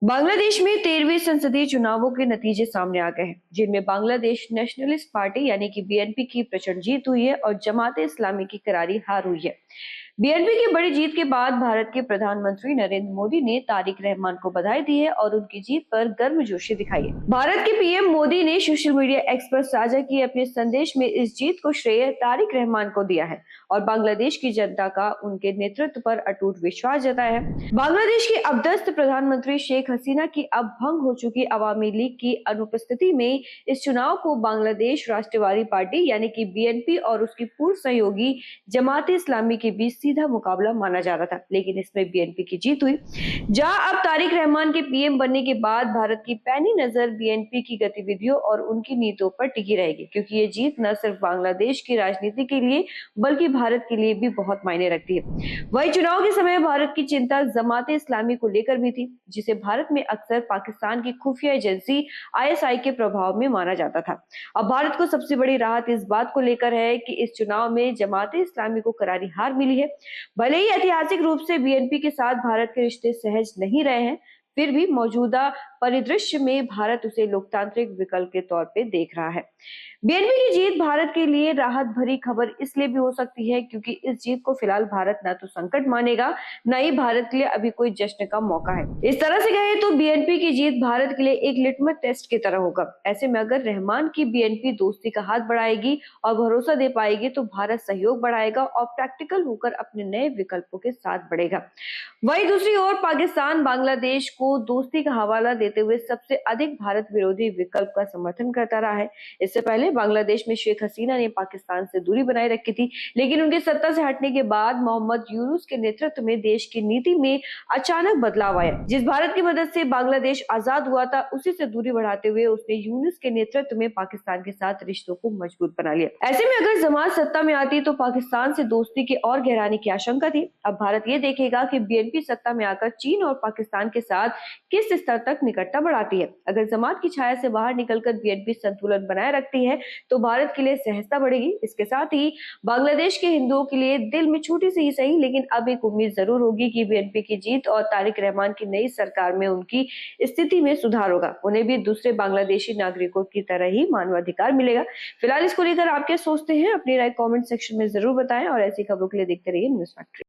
बांग्लादेश में 13वीं संसदीय चुनावों के नतीजे सामने आ गए हैं, जिनमें बांग्लादेश नेशनलिस्ट पार्टी यानी कि बीएनपी की प्रचंड जीत हुई है और जमाते इस्लामी की करारी हार हुई है। बीएनपी की बड़ी जीत के बाद भारत के प्रधानमंत्री नरेंद्र मोदी ने तारिक रहमान को बधाई दी है और उनकी जीत पर गर्मजोशी दिखाई है। भारत के पीएम मोदी ने सोशल मीडिया एक्स पर साझा किए अपने संदेश में इस जीत को श्रेय तारिक रहमान को दिया है और बांग्लादेश की जनता का उनके नेतृत्व पर अटूट विश्वास जताया है। बांग्लादेश की अपदस्थ प्रधानमंत्री शेख हसीना की अब भंग हो चुकी अवामी लीग की अनुपस्थिति में इस चुनाव को बांग्लादेश राष्ट्रवादी पार्टी यानी कि बीएनपी और उसकी पूर्व सहयोगी जमाते इस्लामी के बीच सीधा मुकाबला माना जा रहा था, लेकिन इसमें बीएनपी की जीत हुई। जहां अब तारिक रहमान के पीएम बनने के बाद भारत की पैनी नजर बीएनपी की गतिविधियों और उनकी नीतियों पर टिकी रहेगी, क्योंकि ये जीत न सिर्फ बांग्लादेश की राजनीति के लिए बल्कि भारत के लिए भी बहुत मायने रखती है। वही चुनाव के समय भारत की चिंता जमाते इस्लामी को लेकर भी थी, जिसे भारत में अक्सर पाकिस्तान की खुफिया एजेंसी आईएसआई के प्रभाव में माना जाता था। अब भारत को सबसे बड़ी राहत इस बात को लेकर है कि इस चुनाव में जमाते इस्लामी को करारी हार मिली है। भले ही ऐतिहासिक रूप से बीएनपी के साथ भारत के रिश्ते सहज नहीं रहे हैं, फिर भी मौजूदा परिदृश्य में भारत उसे लोकतांत्रिक विकल्प के तौर पे देख रहा है। बीएनपी की जीत भारत के लिए राहत भरी खबर इसलिए भी हो सकती है क्योंकि इस जीत को फिलहाल भारत ना तो संकट मानेगा, न ही भारत के लिए अभी कोई जश्न का मौका है। इस तरह से कहे तो बीएनपी की जीत भारत के लिए एक लिटमस टेस्ट की तरह होगा। ऐसे में अगर रहमान की बीएनपी दोस्ती का हाथ बढ़ाएगी और भरोसा दे पाएगी तो भारत सहयोग बढ़ाएगा और प्रैक्टिकल होकर अपने नए विकल्पों के साथ बढ़ेगा। वहीं दूसरी ओर पाकिस्तान बांग्लादेश को दोस्ती का हवाला देते हुए सबसे अधिक भारत विरोधी विकल्प का समर्थन करता रहा है। इससे पहले बांग्लादेश में शेख हसीना ने पाकिस्तान से दूरी बनाए रखी थी, लेकिन उनके सत्ता से हटने के बाद मोहम्मद यूनुस के नेतृत्व में देश की नीति में अचानक बदलाव आया। जिस भारत की मदद से बांग्लादेश आजाद हुआ था, उसी से दूरी बढ़ाते हुए उसने यूनुस के नेतृत्व में पाकिस्तान के साथ रिश्तों को मजबूत बना लिया। ऐसे में अगर जमात सत्ता में आती तो पाकिस्तान से दोस्ती के और गहराने की आशंका थी। अब भारत ये देखेगा कि बीएनपी सत्ता में आकर चीन और पाकिस्तान के साथ किस स्तर तक निकटता बढ़ाती है। अगर जमात की छाया से बाहर निकलकर बीएनपी संतुलन बनाए रखती है तो भारत के लिए सहजता बढ़ेगी। इसके साथ ही बांग्लादेश के हिंदुओं के लिए दिल में छोटी सी ही सही लेकिन अब एक उम्मीद जरूर होगी कि बीएनपी की जीत और तारिक रहमान की नई सरकार में उनकी स्थिति में सुधार होगा। उन्हें भी दूसरे बांग्लादेशी नागरिकों की तरह ही मानवाधिकार मिलेगा। फिलहाल इसको लेकर आप क्या सोचते हैं, अपनी राय कमेंट सेक्शन में जरूर बताएं और ऐसी खबरों के लिए देखते रहिए न्यूज़ फैक्ट्री।